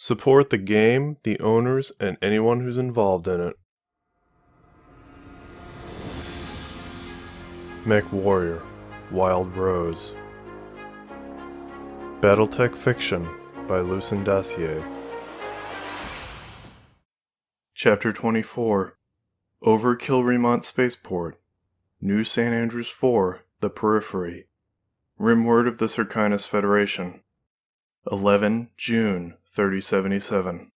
Support the game, the owners, and anyone who's involved in it. Mechwarrior, Wild Rose. BattleTech Fiction by Lucien Dacier. Chapter 24. Over Kilremont Spaceport. New St. Andrews 4, The Periphery. Rimward of the Circinus Federation. 11 June 3077.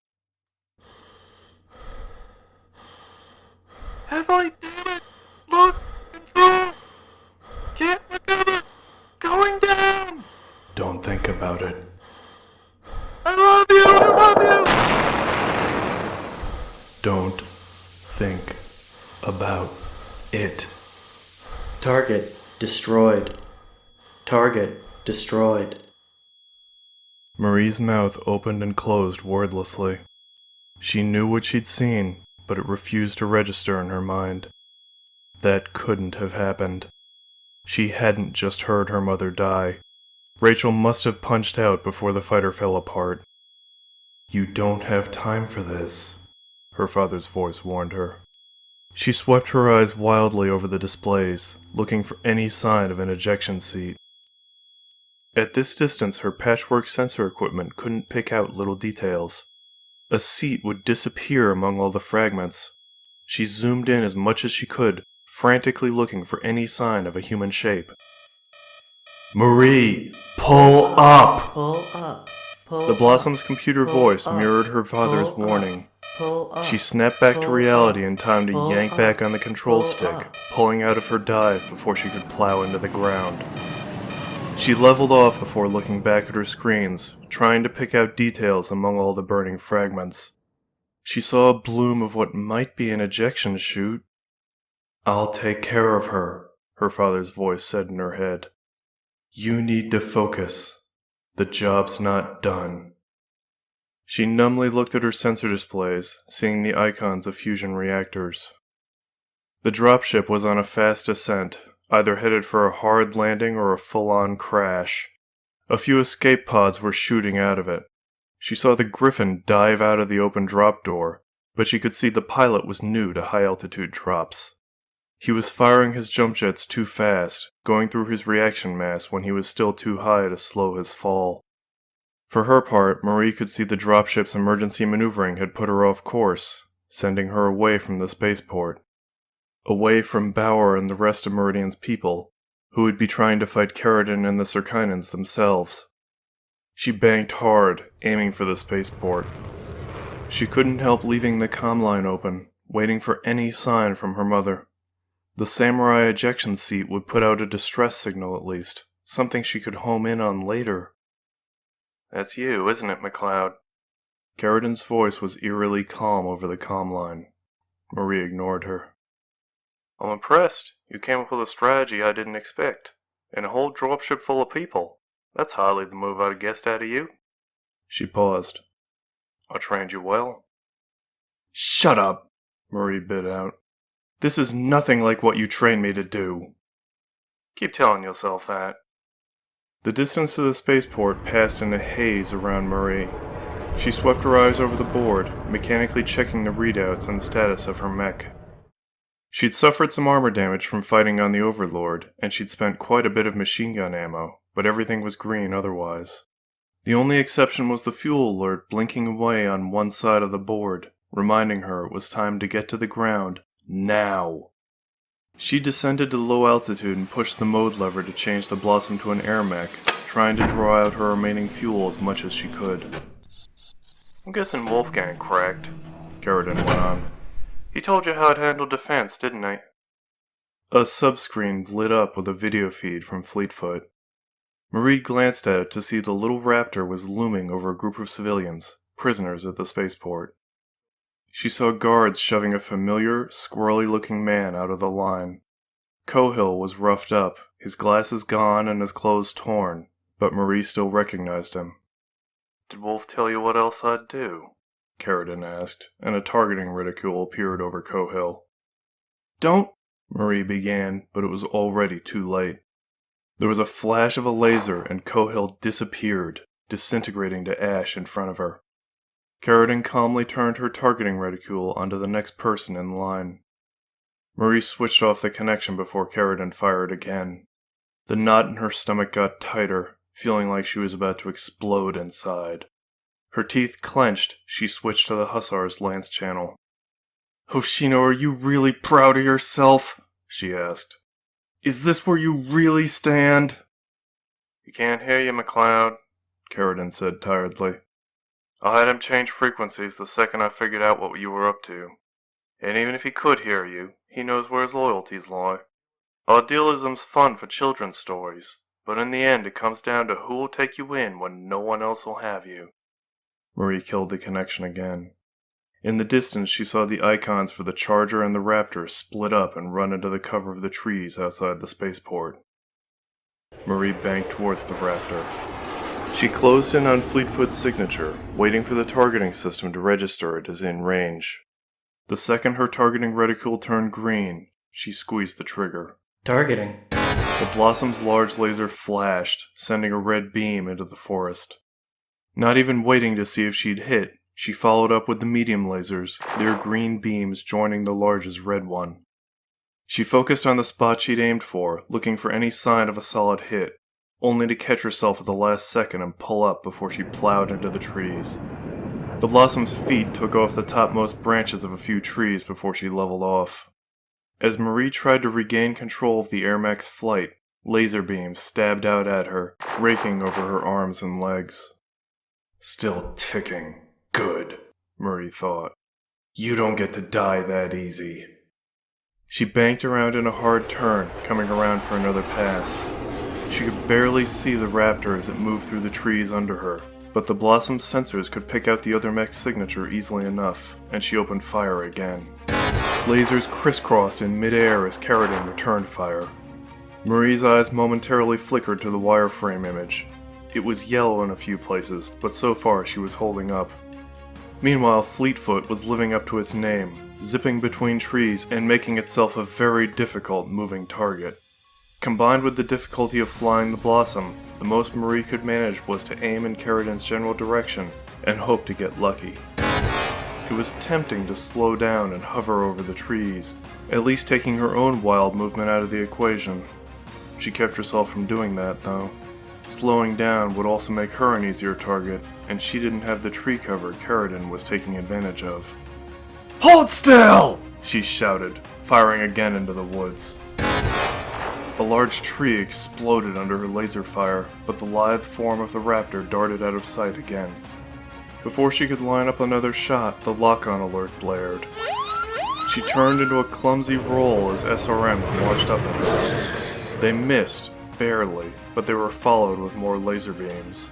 Have I damn it lost control? Can't recover! Going down! Don't think about it. I love you! I love you! Don't think about it. Target destroyed. Target destroyed. Marie's mouth opened and closed wordlessly. She knew what she'd seen, but it refused to register in her mind. That couldn't have happened. She hadn't just heard her mother die. Rachel must have punched out before the fighter fell apart. "You don't have time for this," her father's voice warned her. She swept her eyes wildly over the displays, looking for any sign of an ejection seat. At this distance, her patchwork sensor equipment couldn't pick out little details. A seat would disappear among all the fragments. She zoomed in as much as she could, frantically looking for any sign of a human shape. "Marie, pull up!" Pull up. Pull The Blossom's computer pull voice up, mirrored her father's pull warning. Pull up. She snapped back to pull reality up, in time to pull yank up, back on the control pull stick, up. pulling out of her dive before she could plow into the ground. She leveled off before looking back at her screens, trying to pick out details among all the burning fragments. She saw a bloom of what might be an ejection chute. "I'll take care of her," her father's voice said in her head. "You need to focus. The job's not done." She numbly looked at her sensor displays, seeing the icons of fusion reactors. The dropship was on a fast ascent, either headed for a hard landing or a full-on crash. A few escape pods were shooting out of it. She saw the Griffin dive out of the open drop door, but she could see the pilot was new to high-altitude drops. He was firing his jump jets too fast, going through his reaction mass when he was still too high to slow his fall. For her part, Marie could see the dropship's emergency maneuvering had put her off course, sending her away from the spaceport. Away from Bauer and the rest of Meridian's people, who would be trying to fight Carradine and the Circinans themselves. She banked hard, aiming for the spaceport. She couldn't help leaving the comm line open, waiting for any sign from her mother. The samurai ejection seat would put out a distress signal at least, something she could home in on later. "That's you, isn't it, McCloud?" Carradine's voice was eerily calm over the comm line. Marie ignored her. "I'm impressed. You came up with a strategy I didn't expect. And a whole dropship full of people. That's hardly the move I'd guessed out of you." She paused. "I trained you well." "Shut up!" Marie bit out. "This is nothing like what you trained me to do." "Keep telling yourself that." The distance to the spaceport passed in a haze around Marie. She swept her eyes over the board, mechanically checking the readouts and status of her mech. She'd suffered some armor damage from fighting on the Overlord, and she'd spent quite a bit of machine gun ammo, but everything was green otherwise. The only exception was the fuel alert blinking away on one side of the board, reminding her it was time to get to the ground, now. She descended to low altitude and pushed the mode lever to change the Blossom to an air mech, trying to draw out her remaining fuel as much as she could. "I'm guessing Wolfgang cracked," Carradine went on. "He told you how to handle defense, didn't he?" A subscreen lit up with a video feed from Fleetfoot. Marie glanced at it to see the little raptor was looming over a group of civilians, prisoners at the spaceport. She saw guards shoving a familiar, squirrely-looking man out of the line. Cohill was roughed up, his glasses gone and his clothes torn, but Marie still recognized him. "Did Wolf tell you what else I'd do?" Carradine asked, and a targeting ridicule appeared over Cohill. "Don't—" Marie began, but it was already too late. There was a flash of a laser and Cohill disappeared, disintegrating to ash in front of her. Carradine calmly turned her targeting reticule onto the next person in line. Marie switched off the connection before Carradine fired again. The knot in her stomach got tighter, feeling like she was about to explode inside. Her teeth clenched, she switched to the Hussar's lance channel. "Hoshino, are you really proud of yourself?" she asked. "Is this where you really stand?" "He can't hear you, McCloud," Carradine said tiredly. "I had him change frequencies the second I figured out what you were up to. And even if he could hear you, he knows where his loyalties lie. Idealism's fun for children's stories, but in the end it comes down to who'll take you in when no one else will have you." Marie killed the connection again. In the distance she saw the icons for the Charger and the Raptor split up and run into the cover of the trees outside the spaceport. Marie banked towards the Raptor. She closed in on Fleetfoot's signature, waiting for the targeting system to register it as in range. The second her targeting reticule turned green, she squeezed the trigger. Targeting. The Blossom's large laser flashed, sending a red beam into the forest. Not even waiting to see if she'd hit, she followed up with the medium lasers, their green beams joining the large's red one. She focused on the spot she'd aimed for, looking for any sign of a solid hit, only to catch herself at the last second and pull up before she plowed into the trees. The Blossom's feet took off the topmost branches of a few trees before she leveled off. As Marie tried to regain control of the Airmech's flight, laser beams stabbed out at her, raking over her arms and legs. "Still ticking. Good," Marie thought. "You don't get to die that easy." She banked around in a hard turn, coming around for another pass. She could barely see the Raptor as it moved through the trees under her, but the Blossom's sensors could pick out the other mech's signature easily enough, and she opened fire again. Lasers crisscrossed in midair as Carradine returned fire. Marie's eyes momentarily flickered to the wireframe image. It was yellow in a few places, but so far she was holding up. Meanwhile, Fleetfoot was living up to its name, zipping between trees and making itself a very difficult moving target. Combined with the difficulty of flying the Blossom, the most Marie could manage was to aim in Carradine's general direction and hope to get lucky. It was tempting to slow down and hover over the trees, at least taking her own wild movement out of the equation. She kept herself from doing that, though. Slowing down would also make her an easier target, and she didn't have the tree cover Carradine was taking advantage of. "Hold still!" she shouted, firing again into the woods. A large tree exploded under her laser fire, but the lithe form of the Raptor darted out of sight again. Before she could line up another shot, the lock-on alert blared. She turned into a clumsy roll as SRM launched up at her. They missed, barely, but they were followed with more laser beams.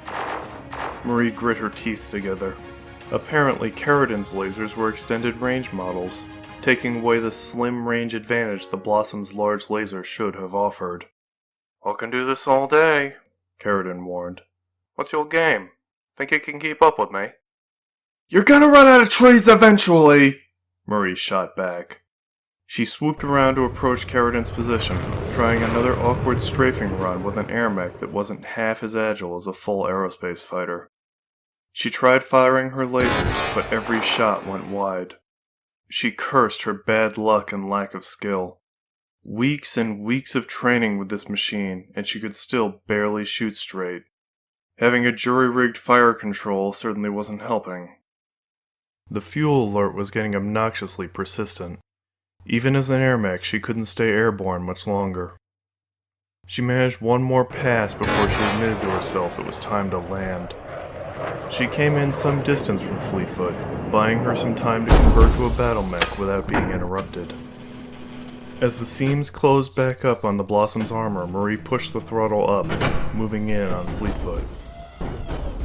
Marie grit her teeth together. Apparently, Carradine's lasers were extended range models, taking away the slim range advantage the Blossom's large laser should have offered. "I can do this all day," Carradine warned. "What's your game? Think you can keep up with me?" "You're gonna run out of trees eventually!" Marie shot back. She swooped around to approach Carradine's position, trying another awkward strafing run with an airmech that wasn't half as agile as a full aerospace fighter. She tried firing her lasers, but every shot went wide. She cursed her bad luck and lack of skill. Weeks and weeks of training with this machine, and she could still barely shoot straight. Having a jury-rigged fire control certainly wasn't helping. The fuel alert was getting obnoxiously persistent. Even as an airmech, she couldn't stay airborne much longer. She managed one more pass before she admitted to herself it was time to land. She came in some distance from Fleetfoot, buying her some time to convert to a battle mech without being interrupted. As the seams closed back up on the Blossom's armor, Marie pushed the throttle up, moving in on Fleetfoot.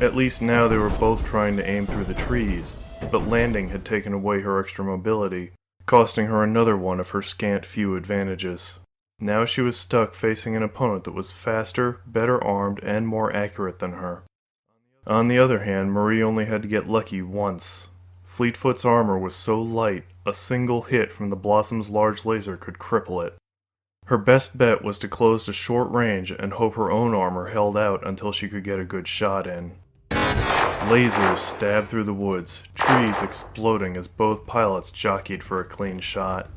At least now they were both trying to aim through the trees, but landing had taken away her extra mobility, costing her another one of her scant few advantages. Now she was stuck facing an opponent that was faster, better armed, and more accurate than her. On the other hand, Marie only had to get lucky once. Fleetfoot's armor was so light, a single hit from the Blossom's large laser could cripple it. Her best bet was to close to short range and hope her own armor held out until she could get a good shot in. Lasers stabbed through the woods, trees exploding as both pilots jockeyed for a clean shot.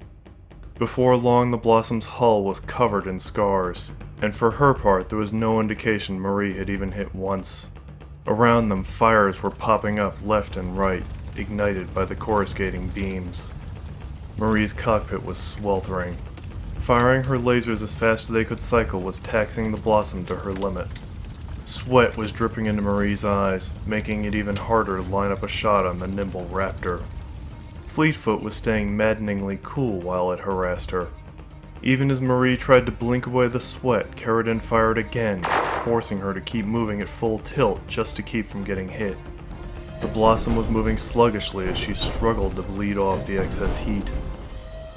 Before long, the Blossom's hull was covered in scars, and for her part there was no indication Marie had even hit once. Around them, fires were popping up left and right, ignited by the coruscating beams. Marie's cockpit was sweltering. Firing her lasers as fast as they could cycle was taxing the Blossom to her limit. Sweat was dripping into Marie's eyes, making it even harder to line up a shot on the nimble Raptor. Fleetfoot was staying maddeningly cool while it harassed her. Even as Marie tried to blink away the sweat, Carradine fired again, forcing her to keep moving at full tilt just to keep from getting hit. The Blossom was moving sluggishly as she struggled to bleed off the excess heat.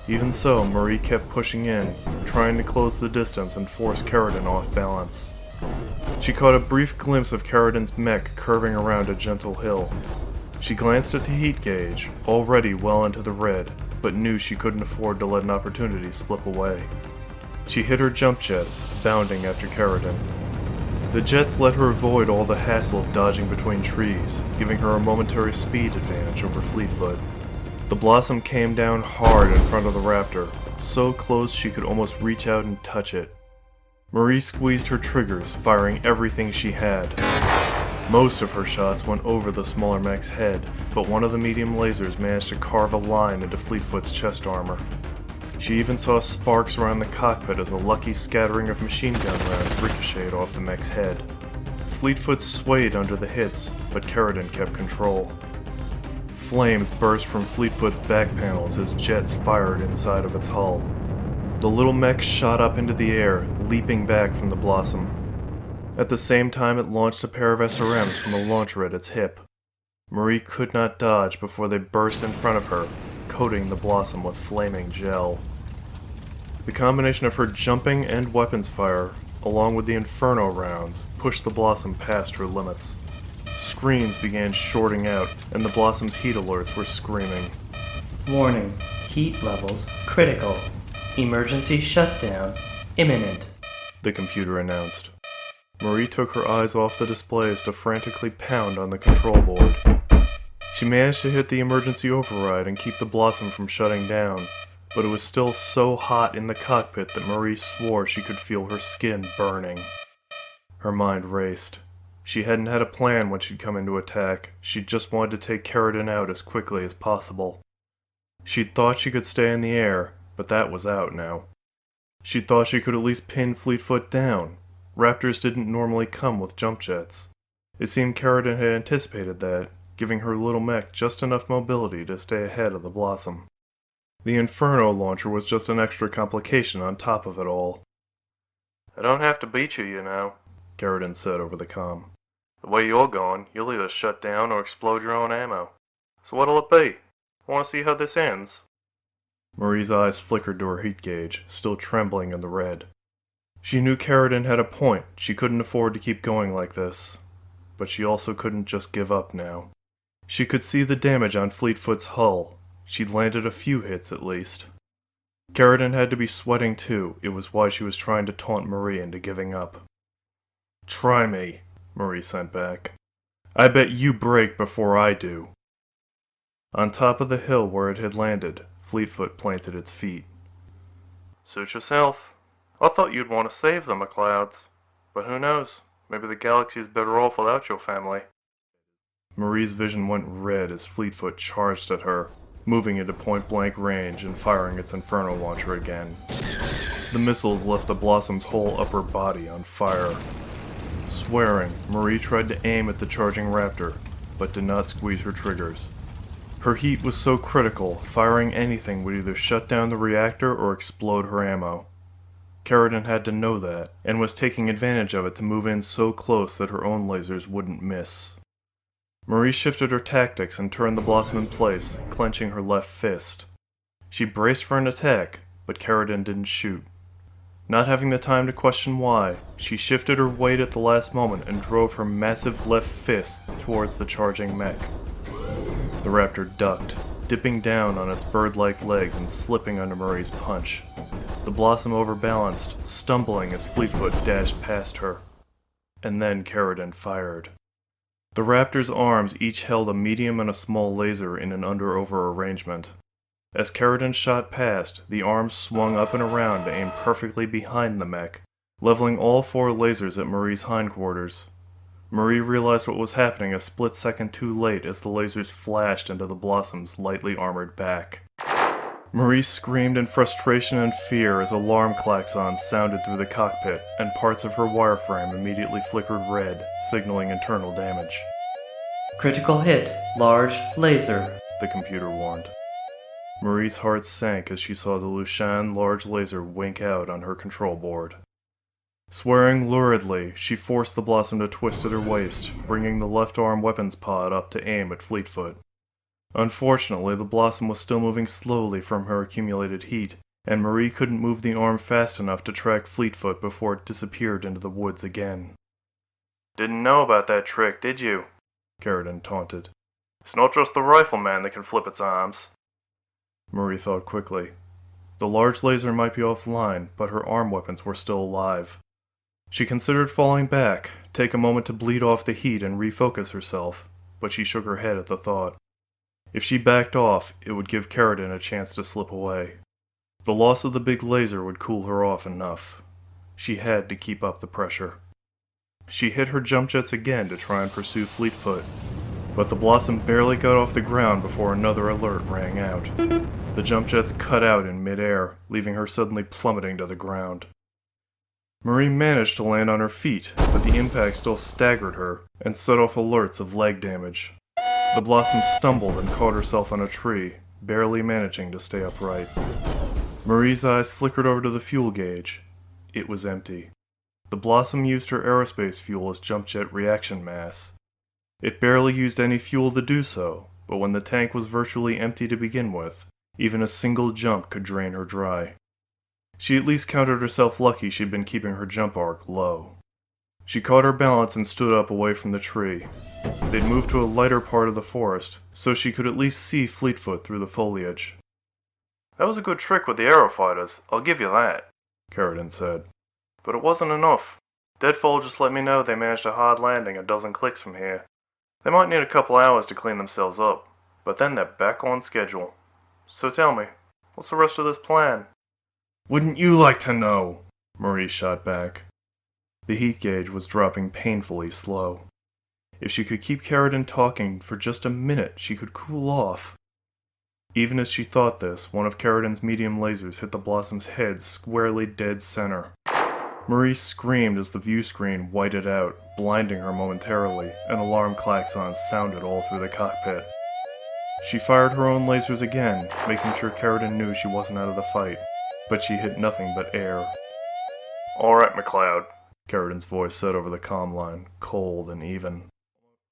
Even so, Marie kept pushing in, trying to close the distance and force Carradine off balance. She caught a brief glimpse of Carradine's mech curving around a gentle hill. She glanced at the heat gauge, already well into the red, but knew she couldn't afford to let an opportunity slip away. She hit her jump jets, bounding after Carradine. The jets let her avoid all the hassle of dodging between trees, giving her a momentary speed advantage over Fleetfoot. The Blossom came down hard in front of the Raptor, so close she could almost reach out and touch it. Marie squeezed her triggers, firing everything she had. Most of her shots went over the smaller mech's head, but one of the medium lasers managed to carve a line into Fleetfoot's chest armor. She even saw sparks around the cockpit as a lucky scattering of machine gun rounds ricocheted off the mech's head. Fleetfoot swayed under the hits, but Carradine kept control. Flames burst from Fleetfoot's back panels as jets fired inside of its hull. The little mech shot up into the air, leaping back from the Blossom. At the same time, it launched a pair of SRMs from a launcher at its hip. Marie could not dodge before they burst in front of her, coating the Blossom with flaming gel. The combination of her jumping and weapons fire, along with the Inferno rounds, pushed the Blossom past her limits. Screens began shorting out, and the Blossom's heat alerts were screaming. Warning. Heat levels critical. Emergency shutdown imminent, the computer announced. Marie took her eyes off the displays to frantically pound on the control board. She managed to hit the emergency override and keep the Blossom from shutting down, but it was still so hot in the cockpit that Marie swore she could feel her skin burning. Her mind raced. She hadn't had a plan when she'd come into attack. She just wanted to take Carradine out as quickly as possible. She'd thought she could stay in the air, but that was out now. She thought she could at least pin Fleetfoot down. Raptors didn't normally come with jump jets. It seemed Carradine had anticipated that, giving her little mech just enough mobility to stay ahead of the Blossom. The Inferno launcher was just an extra complication on top of it all. I don't have to beat you, you know, Carradine said over the comm. The way you're going, you'll either shut down or explode your own ammo. So what'll it be? Want to see how this ends? Marie's eyes flickered to her heat gauge, still trembling in the red. She knew Carradine had a point. She couldn't afford to keep going like this. But she also couldn't just give up now. She could see the damage on Fleetfoot's hull. She'd landed a few hits at least. Carradine had to be sweating too. It was why she was trying to taunt Marie into giving up. "Try me," Marie sent back. "I bet you break before I do." On top of the hill where it had landed, Fleetfoot planted its feet. Suit yourself. I thought you'd want to save the McClouds. But who knows? Maybe the galaxy's better off without your family. Marie's vision went red as Fleetfoot charged at her, moving into point-blank range and firing its Inferno launcher again. The missiles left the Blossom's whole upper body on fire. Swearing, Marie tried to aim at the charging Raptor, but did not squeeze her triggers. Her heat was so critical, firing anything would either shut down the reactor or explode her ammo. Carradine had to know that, and was taking advantage of it to move in so close that her own lasers wouldn't miss. Marie shifted her tactics and turned the Blossom in place, clenching her left fist. She braced for an attack, but Carradine didn't shoot. Not having the time to question why, she shifted her weight at the last moment and drove her massive left fist towards the charging mech. The Raptor ducked, dipping down on its bird-like legs and slipping under Marie's punch. The Blossom overbalanced, stumbling as Fleetfoot dashed past her. And then Carradine fired. The raptor's arms each held a medium and a small laser in an under-over arrangement. As Carradine shot past, the arms swung up and around to aim perfectly behind the mech, leveling all 4 lasers at Marie's hindquarters. Marie realized what was happening a split second too late as the lasers flashed into the Blossom's lightly armored back. Marie screamed in frustration and fear as alarm klaxons sounded through the cockpit, and parts of her wireframe immediately flickered red, signaling internal damage. Critical hit, large laser, The computer warned. Marie's heart sank as she saw the Lushan large laser wink out on her control board. Swearing luridly, she forced the Blossom to twist at her waist, bringing the left arm weapons pod up to aim at Fleetfoot. Unfortunately, the Blossom was still moving slowly from her accumulated heat, and Marie couldn't move the arm fast enough to track Fleetfoot before it disappeared into the woods again. Didn't know about that trick, did you? Carradine taunted. It's not just the rifleman that can flip its arms. Marie thought quickly. The large laser might be offline, but her arm weapons were still alive. She considered falling back, take a moment to bleed off the heat and refocus herself, but she shook her head at the thought. If she backed off, it would give Carradine a chance to slip away. The loss of the big laser would cool her off enough. She had to keep up the pressure. She hit her jump jets again to try and pursue Fleetfoot, but the Blossom barely got off the ground before another alert rang out. The jump jets cut out in midair, leaving her suddenly plummeting to the ground. Marie managed to land on her feet, but the impact still staggered her and set off alerts of leg damage. The Blossom stumbled and caught herself on a tree, barely managing to stay upright. Marie's eyes flickered over to the fuel gauge. It was empty. The Blossom used her aerospace fuel as jump jet reaction mass. It barely used any fuel to do so, but when the tank was virtually empty to begin with, even a single jump could drain her dry. She at least counted herself lucky she'd been keeping her jump arc low. She caught her balance and stood up away from the tree. They'd moved to a lighter part of the forest, so she could at least see Fleetfoot through the foliage. That was a good trick with the aerofighters, I'll give you that, Carradine said. but it wasn't enough. Deadfall just let me know they managed a hard landing a dozen clicks from here. They might need a couple hours to clean themselves up, but then they're back on schedule. So tell me, what's the rest of this plan? Wouldn't you like to know? Marie shot back. The heat gauge was dropping painfully slow. If she could keep Carradine talking for just a minute, she could cool off. Even as she thought this, one of Carradine's medium lasers hit the Blossom's head squarely dead center. Marie screamed as the view screen whited out, blinding her momentarily, and alarm klaxons sounded all through the cockpit. She fired her own lasers again, making sure Carradine knew she wasn't out of the fight, but she hit nothing but air. Alright, McCloud. Carradine's voice said over the comm line, cold and even.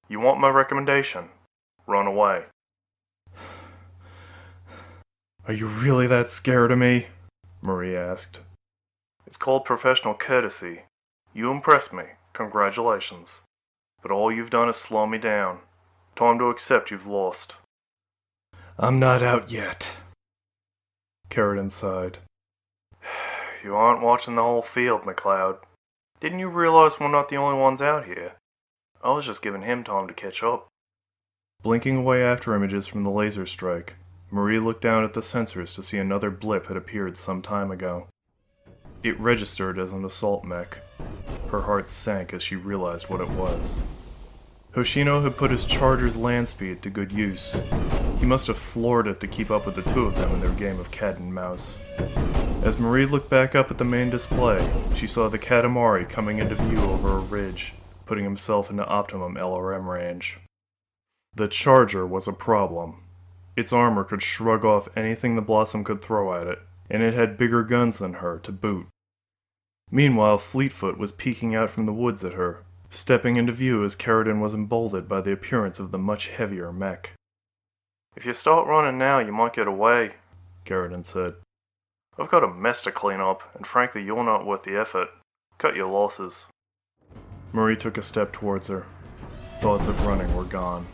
You want my recommendation? Run away. Are you really that scared of me? Marie asked. It's called professional courtesy. You impressed me. Congratulations. But all you've done is slow me down. Time to accept you've lost. I'm not out yet. Carradine sighed. You aren't watching the whole field, McCloud. Didn't you realize we're not the only ones out here? I was just giving him time to catch up. Blinking away after images from the laser strike, Marie looked down at the sensors to see another blip had appeared some time ago. It registered as an assault mech. Her heart sank as she realized what it was. Hoshino had put his Charger's land speed to good use. He must have floored it to keep up with the two of them in their game of cat and mouse. As Marie looked back up at the main display, she saw the Katamari coming into view over a ridge, putting himself into optimum LRM range. The Charger was a problem. Its armor could shrug off anything the Blossom could throw at it, and it had bigger guns than her to boot. Meanwhile, Fleetfoot was peeking out from the woods at her, stepping into view as Carradine was emboldened by the appearance of the much heavier mech. If you start running now, you might get away, Carradine said. I've got a mess to clean up, and frankly, you're not worth the effort. Cut your losses. Marie took a step towards her. Thoughts of running were gone.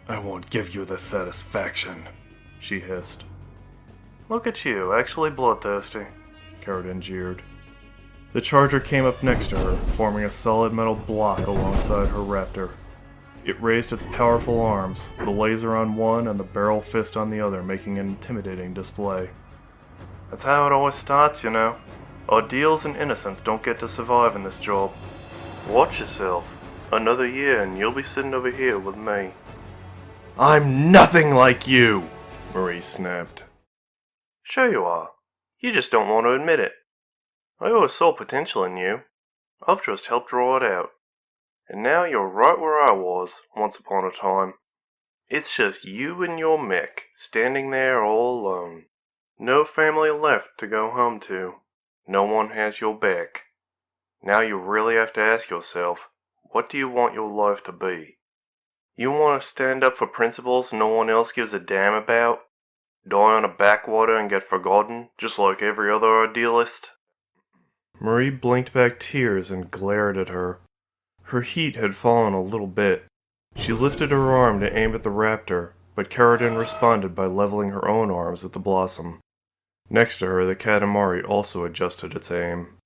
I won't give you the satisfaction, she hissed. Look at you, actually bloodthirsty, Carradine jeered. The Charger came up next to her, forming a solid metal block alongside her Raptor. It raised its powerful arms, the laser on one and the barrel fist on the other, making an intimidating display. That's how it always starts, you know. Ideals and innocence don't get to survive in this job. Watch yourself. Another year and you'll be sitting over here with me. I'm nothing like you, Marie snapped. Sure you are. You just don't want to admit it. I always saw potential in you. I've just helped draw it out. And now you're right where I was, once upon a time. It's just you and your mech, standing there all alone. No family left to go home to. No one has your back. Now you really have to ask yourself, what do you want your life to be? You want to stand up for principles no one else gives a damn about? Die on a backwater and get forgotten, just like every other idealist? Marie blinked back tears and glared at her. Her heat had fallen a little bit. She lifted her arm to aim at the raptor, but Carradine responded by leveling her own arms at the blossom. Next to her, the Katamari also adjusted its aim.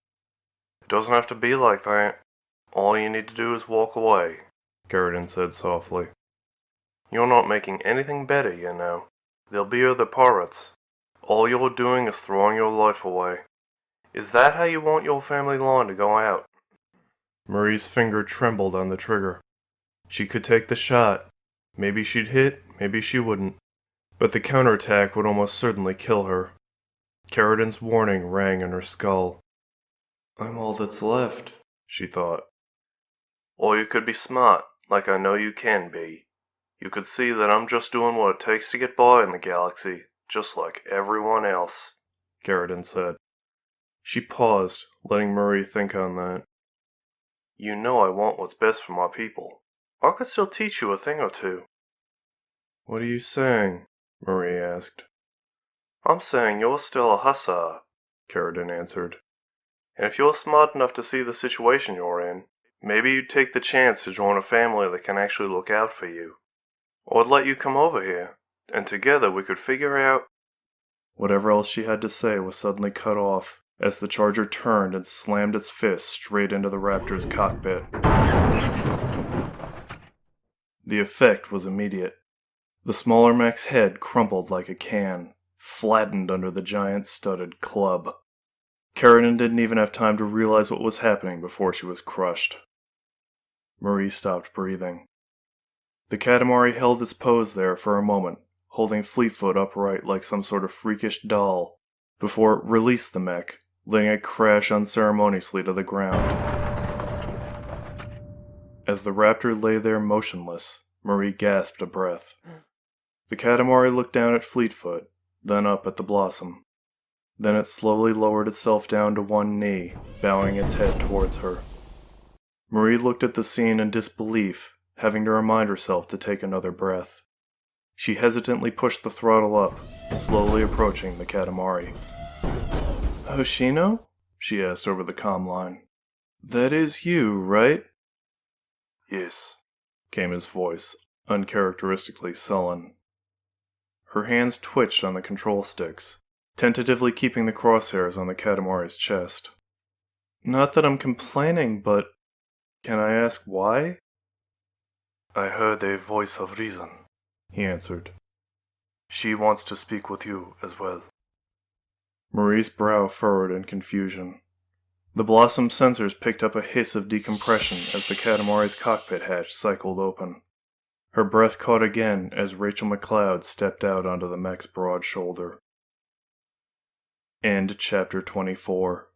It doesn't have to be like that. All you need to do is walk away, Carradine said softly. You're not making anything better, you know. There'll be other pirates. All you're doing is throwing your life away. Is that how you want your family line to go out? Marie's finger trembled on the trigger. She could take the shot. Maybe she'd hit, maybe she wouldn't. But the counterattack would almost certainly kill her. Carradine's warning rang in her skull. I'm all that's left, she thought. Or you could be smart, like I know you can be. You could see that I'm just doing what it takes to get by in the galaxy, just like everyone else, Carradine said. She paused, letting Marie think on that. You know I want what's best for my people. I could still teach you a thing or two. What are you saying? Marie asked. I'm saying you're still a hussar, Carradine answered. And if you're smart enough to see the situation you're in, maybe you'd take the chance to join a family that can actually look out for you. Or I'd let you come over here, and together we could figure out... Whatever else she had to say was suddenly cut off, as the charger turned and slammed its fist straight into the Raptor's cockpit. The effect was immediate. The smaller mech's head crumpled like a can, flattened under the giant studded club. Carradine didn't even have time to realize what was happening before she was crushed. Marie stopped breathing. The Katamari held its pose there for a moment, holding Fleetfoot upright like some sort of freakish doll, before it released the mech, letting it crash unceremoniously to the ground. As the Raptor lay there motionless, Marie gasped a breath. The Katamari looked down at Fleetfoot, then up at the Blossom. Then it slowly lowered itself down to one knee, bowing its head towards her. Marie looked at the scene in disbelief, having to remind herself to take another breath. She hesitantly pushed the throttle up, slowly approaching the Katamari. Hoshino? She asked over the comm line. That is you, right? Yes, came his voice, uncharacteristically sullen. Her hands twitched on the control sticks, tentatively keeping the crosshairs on the Katamari's chest. Not that I'm complaining, but can I ask why? I heard a voice of reason, he answered. She wants to speak with you as well. Marie's brow furrowed in confusion. The Blossom sensors picked up a hiss of decompression as the Katamari's cockpit hatch cycled open. Her breath caught again as Rachel McCloud stepped out onto the mech's broad shoulder. End Chapter 24.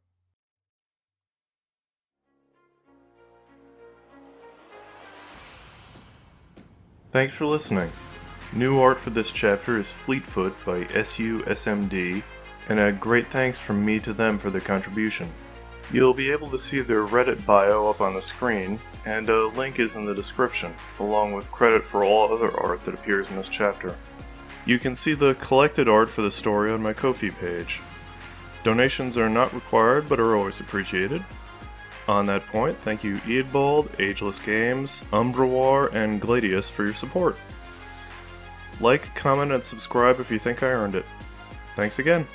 Thanks for listening. New art for this chapter is Fleetfoot by SUSMD, and a great thanks from me to them for their contribution. You'll be able to see their Reddit bio up on the screen, and a link is in the description, along with credit for all other art that appears in this chapter. You can see the collected art for the story on my Ko-fi page. Donations are not required, but are always appreciated. On that point, thank you Eadbald, Ageless Games, Umbrawar, and Gladius for your support. Like, comment, and subscribe if you think I earned it. Thanks again.